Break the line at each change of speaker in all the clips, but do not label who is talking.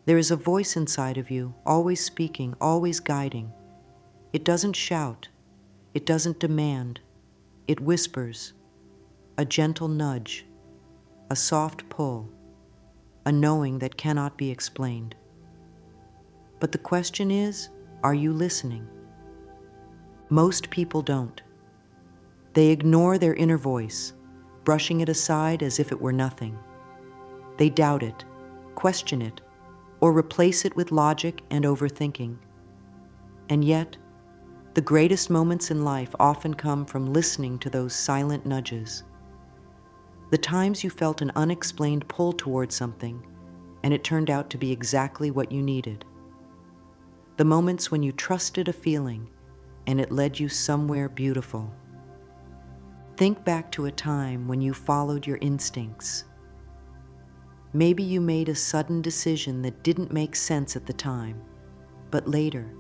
There is a voice inside of you, always speaking, always guiding. It doesn't shout. It doesn't demand. It whispers, a gentle nudge, a soft pull, a knowing that cannot be explained. But the question is, are you listening? Most people don't. They ignore their inner voice, brushing it aside as if it were nothing. They doubt it, question it, or replace it with logic and overthinking. And yet, the greatest moments in life often come from listening to those silent nudges. The times you felt an unexplained pull towards something, and it turned out to be exactly what you needed. The moments when you trusted a feeling, and it led you somewhere beautiful. Think back to a time when you followed your instincts. Maybe you made a sudden decision that didn't make sense at the time, but later,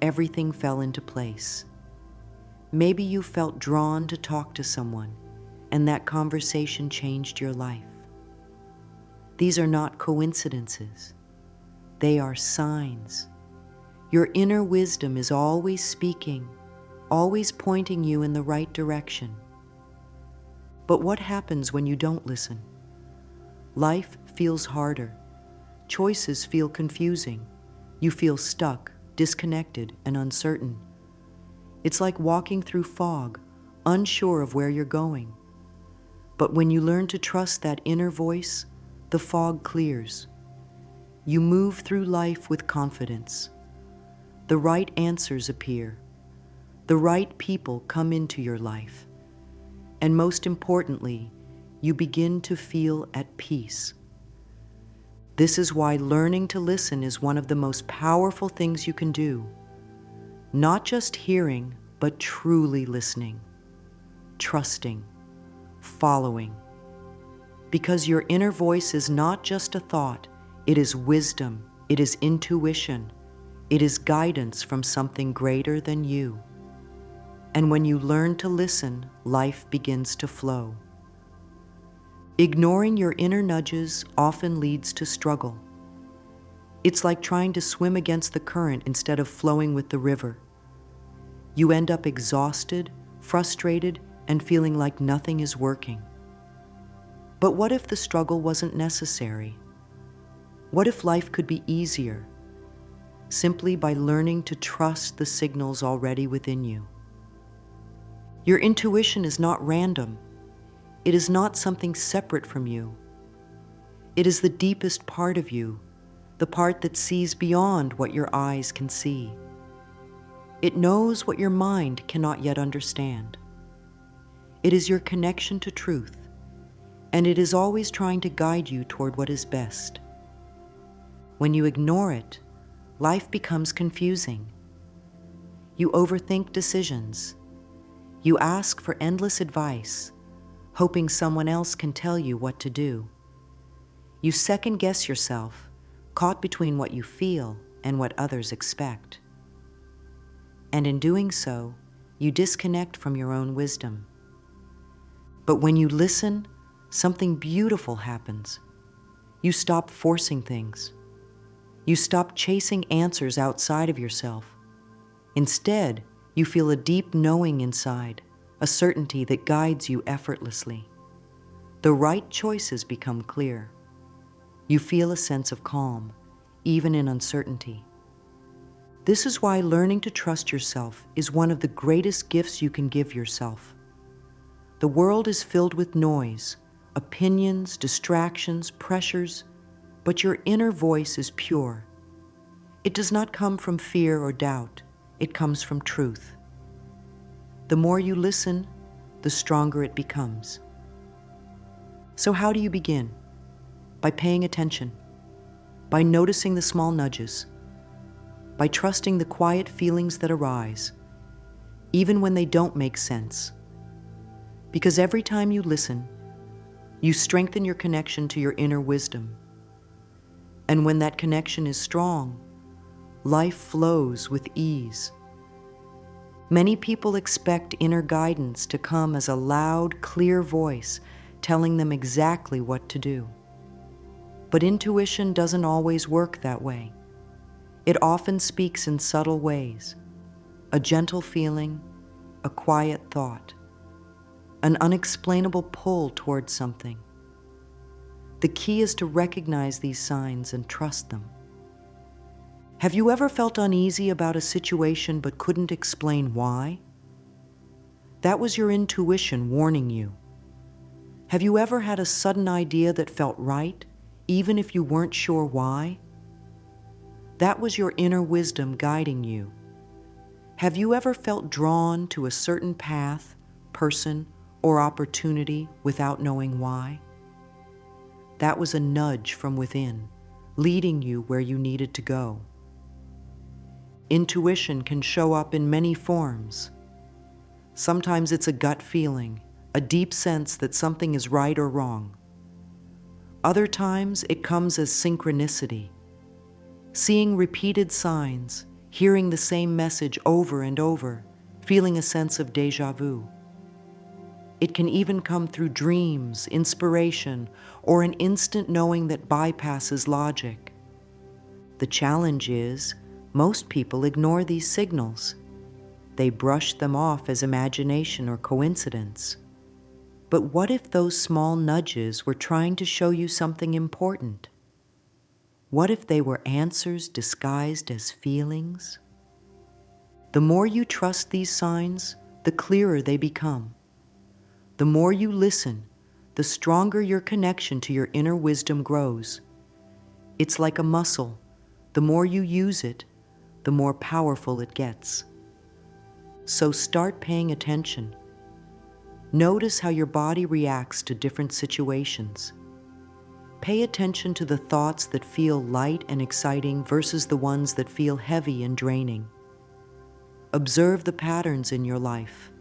everything fell into place. Maybe you felt drawn to talk to someone, and that conversation changed your life. These are not coincidences. They are signs. Your inner wisdom is always speaking, always pointing you in the right direction. But what happens when you don't listen? Life feels harder. Choices feel confusing. You feel stuck, disconnected, and uncertain. It's like walking through fog, unsure of where you're going. But when you learn to trust that inner voice, the fog clears. You move through life with confidence. The right answers appear. The right people come into your life. And most importantly, you begin to feel at peace. This is why learning to listen is one of the most powerful things you can do. Not just hearing, but truly listening, trusting, following. Because your inner voice is not just a thought, it is wisdom, it is intuition, it is guidance from something greater than you. And when you learn to listen, life begins to flow. Ignoring your inner nudges often leads to struggle. It's like trying to swim against the current instead of flowing with the river. You end up exhausted, frustrated, and feeling like nothing is working. But what if the struggle wasn't necessary? What if life could be easier, simply by learning to trust the signals already within you? Your intuition is not random. It is not something separate from you. It is the deepest part of you, the part that sees beyond what your eyes can see. It knows what your mind cannot yet understand. It is your connection to truth, and it is always trying to guide you toward what is best. When you ignore it, life becomes confusing. You overthink decisions. You ask for endless advice, hoping someone else can tell you what to do. You second-guess yourself, caught between what you feel and what others expect. And in doing so, you disconnect from your own wisdom. But when you listen, something beautiful happens. You stop forcing things. You stop chasing answers outside of yourself. Instead, you feel a deep knowing inside, a certainty that guides you effortlessly. The right choices become clear. You feel a sense of calm, even in uncertainty. This is why learning to trust yourself is one of the greatest gifts you can give yourself. The world is filled with noise, opinions, distractions, pressures, but your inner voice is pure. It does not come from fear or doubt. It comes from truth. The more you listen, the stronger it becomes. So how do you begin? By paying attention, by noticing the small nudges, by trusting the quiet feelings that arise, even when they don't make sense. Because every time you listen, you strengthen your connection to your inner wisdom. And when that connection is strong, life flows with ease. Many people expect inner guidance to come as a loud, clear voice telling them exactly what to do. But intuition doesn't always work that way. It often speaks in subtle ways: a gentle feeling, a quiet thought, an unexplainable pull towards something. The key is to recognize these signs and trust them. Have you ever felt uneasy about a situation but couldn't explain why? That was your intuition warning you. Have you ever had a sudden idea that felt right, even if you weren't sure why? That was your inner wisdom guiding you. Have you ever felt drawn to a certain path, person, or opportunity without knowing why? That was a nudge from within, leading you where you needed to go. Intuition can show up in many forms. Sometimes it's a gut feeling, a deep sense that something is right or wrong. Other times it comes as synchronicity, seeing repeated signs, hearing the same message over and over, feeling a sense of déjà vu. It can even come through dreams, inspiration, or an instant knowing that bypasses logic. The challenge is, most people ignore these signals. They brush them off as imagination or coincidence. But what if those small nudges were trying to show you something important? What if they were answers disguised as feelings? The more you trust these signs, the clearer they become. The more you listen, the stronger your connection to your inner wisdom grows. It's like a muscle. The more you use it, the more powerful it gets. So start paying attention. Notice how your body reacts to different situations. Pay attention to the thoughts that feel light and exciting versus the ones that feel heavy and draining. Observe the patterns in your life,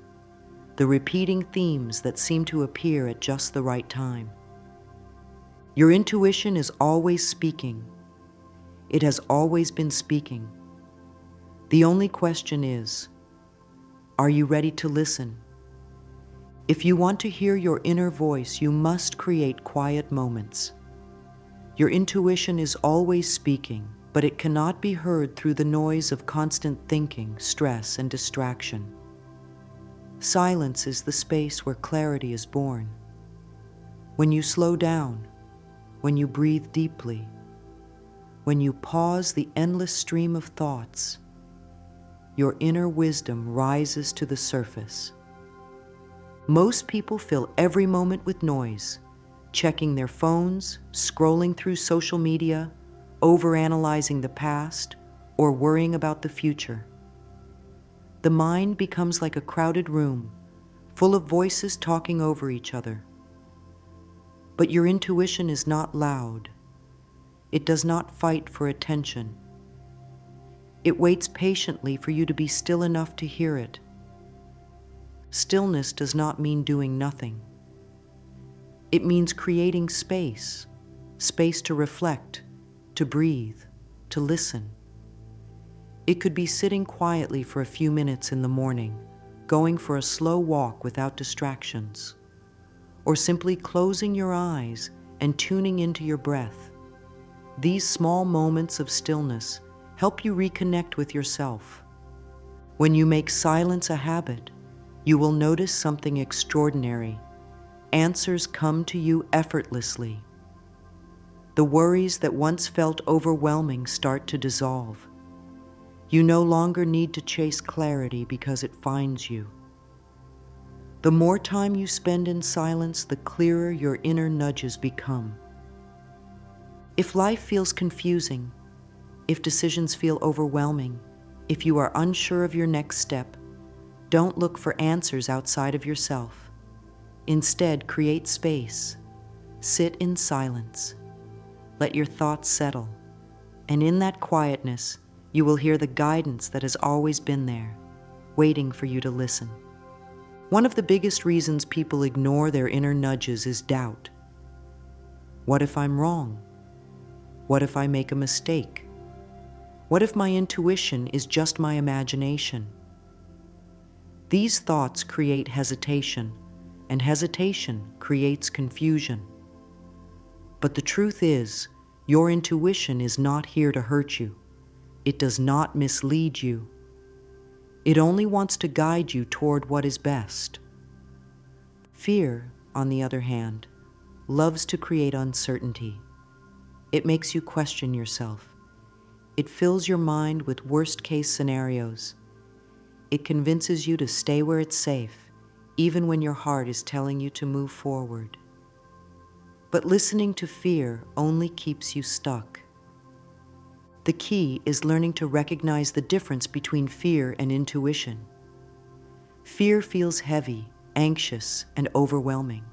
the repeating themes that seem to appear at just the right time. Your intuition is always speaking. It has always been speaking. The only question is, are you ready to listen? If you want to hear your inner voice, you must create quiet moments. Your intuition is always speaking, but it cannot be heard through the noise of constant thinking, stress, and distraction. Silence is the space where clarity is born. When you slow down, when you breathe deeply, when you pause the endless stream of thoughts, your inner wisdom rises to the surface. Most people fill every moment with noise, checking their phones, scrolling through social media, overanalyzing the past, or worrying about the future. The mind becomes like a crowded room, full of voices talking over each other. But your intuition is not loud. It does not fight for attention. It waits patiently for you to be still enough to hear it. Stillness does not mean doing nothing. It means creating space, space to reflect, to breathe, to listen. It could be sitting quietly for a few minutes in the morning, going for a slow walk without distractions, or simply closing your eyes and tuning into your breath. These small moments of stillness help you reconnect with yourself. When you make silence a habit, you will notice something extraordinary. Answers come to you effortlessly. The worries that once felt overwhelming start to dissolve. You no longer need to chase clarity because it finds you. The more time you spend in silence, the clearer your inner nudges become. If life feels confusing, if decisions feel overwhelming, if you are unsure of your next step, don't look for answers outside of yourself. Instead, create space. Sit in silence. Let your thoughts settle. And in that quietness, you will hear the guidance that has always been there, waiting for you to listen. One of the biggest reasons people ignore their inner nudges is doubt. What if I'm wrong? What if I make a mistake? What if my intuition is just my imagination? These thoughts create hesitation, and hesitation creates confusion. But the truth is, Your intuition is not here to hurt you. It does not mislead you. It only wants to guide you toward what is best. Fear, on the other hand, loves to create uncertainty. It makes you question yourself. It fills your mind with worst-case scenarios. It convinces you to stay where it's safe, even when your heart is telling you to move forward. But listening to fear only keeps you stuck. The key is learning to recognize the difference between fear and intuition. Fear feels heavy, anxious, and overwhelming.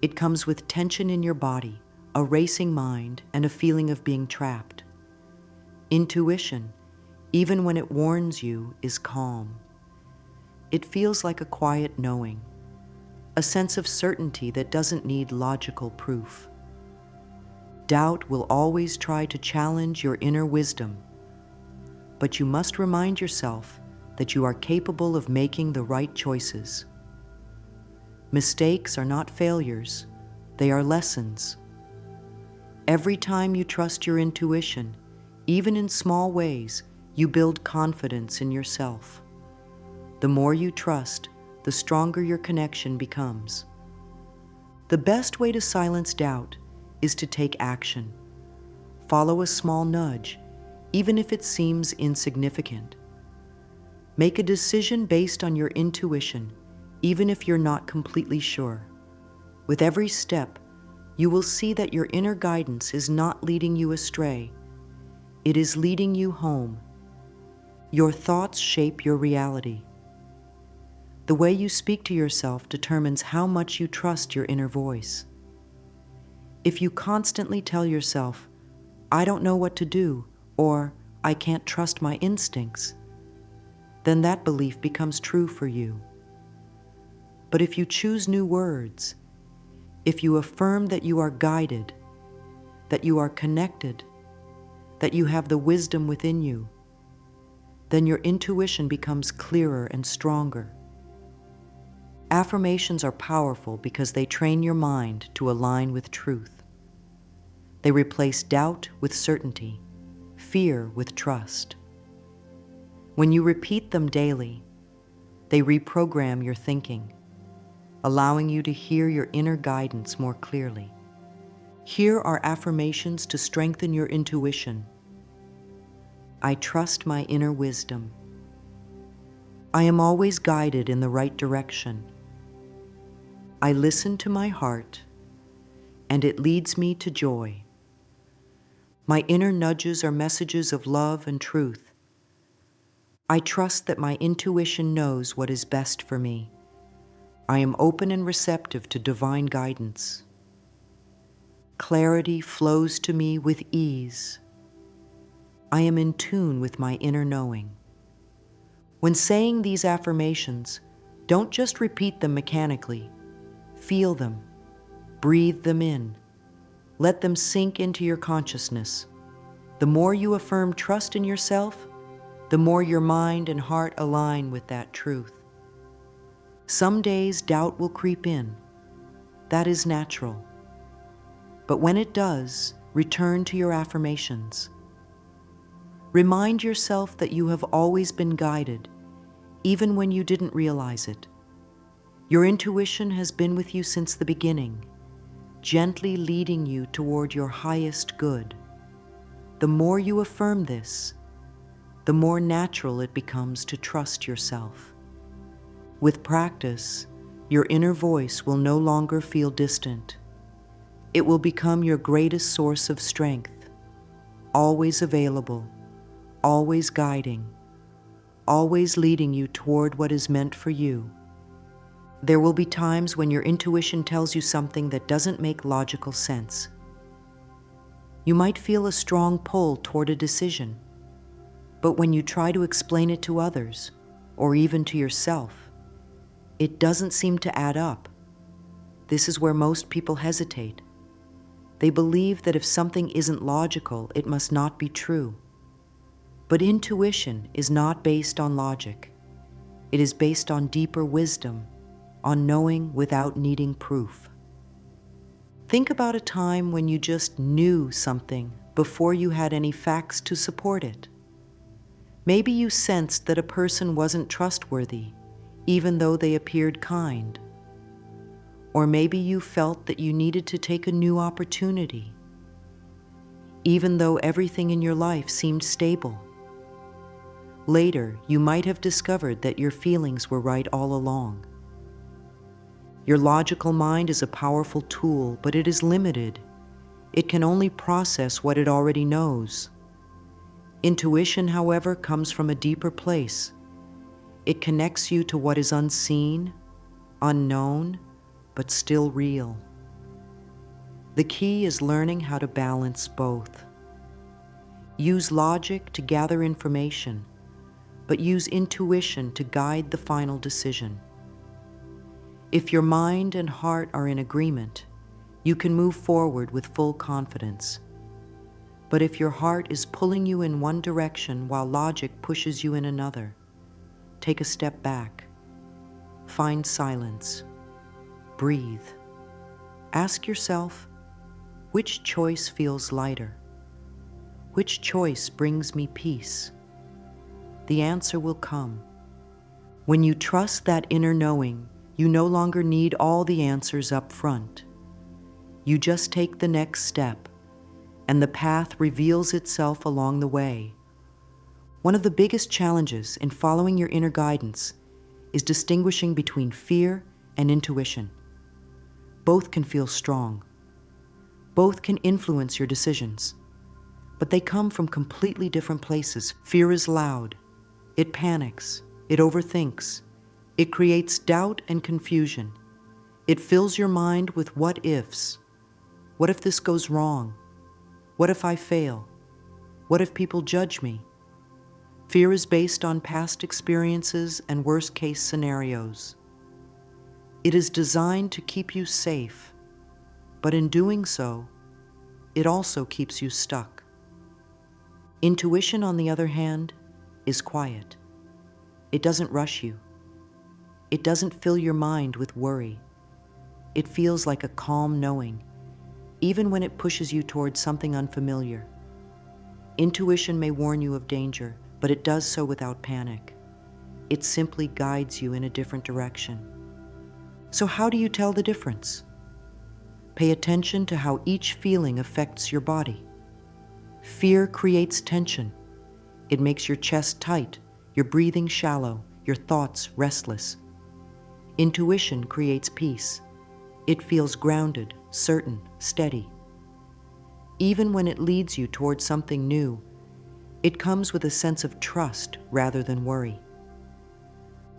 It comes with tension in your body, a racing mind, and a feeling of being trapped. Intuition, even when it warns you, is calm. It feels like a quiet knowing, a sense of certainty that doesn't need logical proof. Doubt will always try to challenge your inner wisdom, but you must remind yourself that you are capable of making the right choices. Mistakes are not failures, they are lessons. Every time you trust your intuition, even in small ways, you build confidence in yourself. The more you trust, the stronger your connection becomes. The best way to silence doubt is to take action. Follow a small nudge, even if it seems insignificant. Make a decision based on your intuition, even if you're not completely sure. With every step, you will see that your inner guidance is not leading you astray. It is leading you home. Your thoughts shape your reality. The way you speak to yourself determines how much you trust your inner voice. If you constantly tell yourself, "I don't know what to do," or "I can't trust my instincts," then that belief becomes true for you. But if you choose new words, if you affirm that you are guided, that you are connected, that you have the wisdom within you, then your intuition becomes clearer and stronger. Affirmations are powerful because they train your mind to align with truth. They replace doubt with certainty, fear with trust. When you repeat them daily, they reprogram your thinking, allowing you to hear your inner guidance more clearly. Here are affirmations to strengthen your intuition. I trust my inner wisdom. I am always guided in the right direction. I listen to my heart, and it leads me to joy. My inner nudges are messages of love and truth. I trust that my intuition knows what is best for me. I am open and receptive to divine guidance. Clarity flows to me with ease. I am in tune with my inner knowing. When saying these affirmations, don't just repeat them mechanically. Feel them. Breathe them in. Let them sink into your consciousness. The more you affirm trust in yourself, the more your mind and heart align with that truth. Some days doubt will creep in. That is natural. But when it does, return to your affirmations. Remind yourself that you have always been guided, even when you didn't realize it. Your intuition has been with you since the beginning, gently leading you toward your highest good. The more you affirm this, the more natural it becomes to trust yourself. With practice, your inner voice will no longer feel distant. It will become your greatest source of strength, always available, always guiding, always leading you toward what is meant for you. There will be times when your intuition tells you something that doesn't make logical sense. You might feel a strong pull toward a decision, but when you try to explain it to others, or even to yourself, it doesn't seem to add up. This is where most people hesitate. They believe that if something isn't logical, it must not be true. But intuition is not based on logic. It is based on deeper wisdom, on knowing without needing proof. Think about a time when you just knew something before you had any facts to support it. Maybe you sensed that a person wasn't trustworthy, even though they appeared kind. Or maybe you felt that you needed to take a new opportunity, even though everything in your life seemed stable. Later, you might have discovered that your feelings were right all along. Your logical mind is a powerful tool, but it is limited. It can only process what it already knows. Intuition, however, comes from a deeper place. It connects you to what is unseen, unknown, but still real. The key is learning how to balance both. Use logic to gather information, but use intuition to guide the final decision. If your mind and heart are in agreement, you can move forward with full confidence. But if your heart is pulling you in one direction while logic pushes you in another, take a step back. Find silence. Breathe. Ask yourself, which choice feels lighter? Which choice brings me peace? The answer will come. When you trust that inner knowing, you no longer need all the answers up front. You just take the next step, and the path reveals itself along the way. One of the biggest challenges in following your inner guidance is distinguishing between fear and intuition. Both can feel strong. Both can influence your decisions, but they come from completely different places. Fear is loud. It panics. It overthinks. It creates doubt and confusion. It fills your mind with what-ifs. What if this goes wrong? What if I fail? What if people judge me? Fear is based on past experiences and worst-case scenarios. It is designed to keep you safe, but in doing so, it also keeps you stuck. Intuition, on the other hand, is quiet. It doesn't rush you. It doesn't fill your mind with worry. It feels like a calm knowing, even when it pushes you towards something unfamiliar. Intuition may warn you of danger, but it does so without panic. It simply guides you in a different direction. So how do you tell the difference? Pay attention to how each feeling affects your body. Fear creates tension. It makes your chest tight, your breathing shallow, your thoughts restless. Intuition creates peace. It feels grounded, certain, steady. Even when it leads you towards something new, it comes with a sense of trust rather than worry.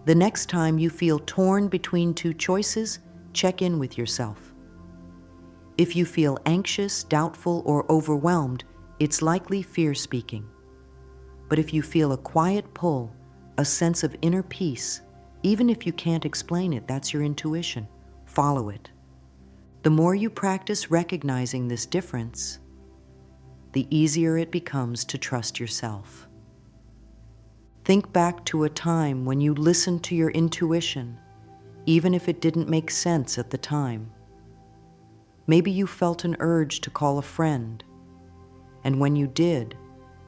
The next time you feel torn between two choices, check in with yourself. If you feel anxious, doubtful, or overwhelmed, it's likely fear speaking. But if you feel a quiet pull, a sense of inner peace, even if you can't explain it, that's your intuition. Follow it. The more you practice recognizing this difference, the easier it becomes to trust yourself. Think back to a time when you listened to your intuition, even if it didn't make sense at the time. Maybe you felt an urge to call a friend, and when you did,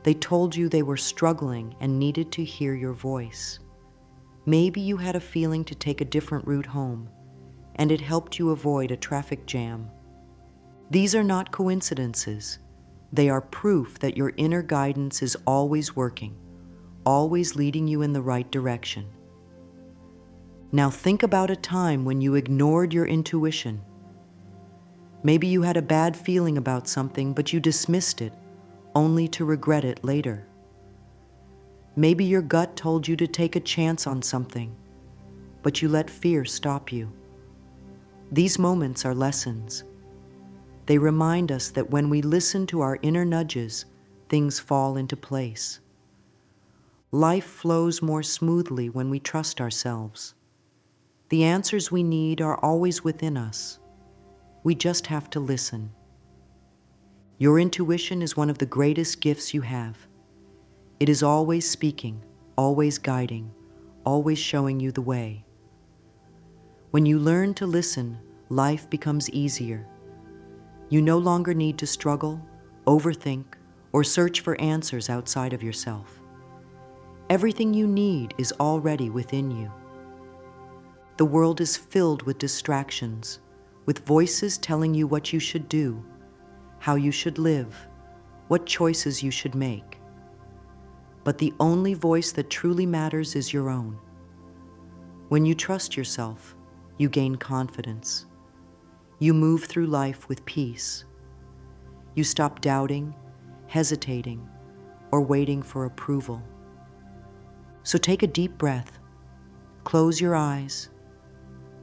they told you they were struggling and needed to hear your voice. Maybe you had a feeling to take a different route home, and it helped you avoid a traffic jam. These are not coincidences. They are proof that your inner guidance is always working, always leading you in the right direction. Now think about a time when you ignored your intuition. Maybe you had a bad feeling about something, but you dismissed it, only to regret it later. Maybe your gut told you to take a chance on something, but you let fear stop you. These moments are lessons. They remind us that when we listen to our inner nudges, things fall into place. Life flows more smoothly when we trust ourselves. The answers we need are always within us. We just have to listen. Your intuition is one of the greatest gifts you have. It is always speaking, always guiding, always showing you the way. When you learn to listen, life becomes easier. You no longer need to struggle, overthink, or search for answers outside of yourself. Everything you need is already within you. The world is filled with distractions, with voices telling you what you should do, how you should live, what choices you should make. But the only voice that truly matters is your own. When you trust yourself, you gain confidence. You move through life with peace. You stop doubting, hesitating, or waiting for approval. So take a deep breath, close your eyes,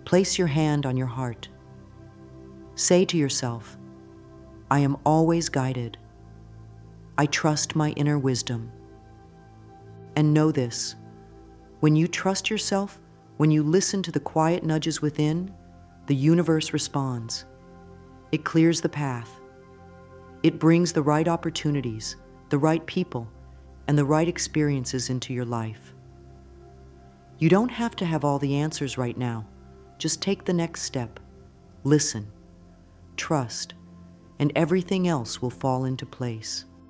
place your hand on your heart. Say to yourself, I am always guided. I trust my inner wisdom. And know this, when you trust yourself, when you listen to the quiet nudges within, the universe responds. It clears the path. It brings the right opportunities, the right people, and the right experiences into your life. You don't have to have all the answers right now. Just take the next step. Listen, trust, and everything else will fall into place.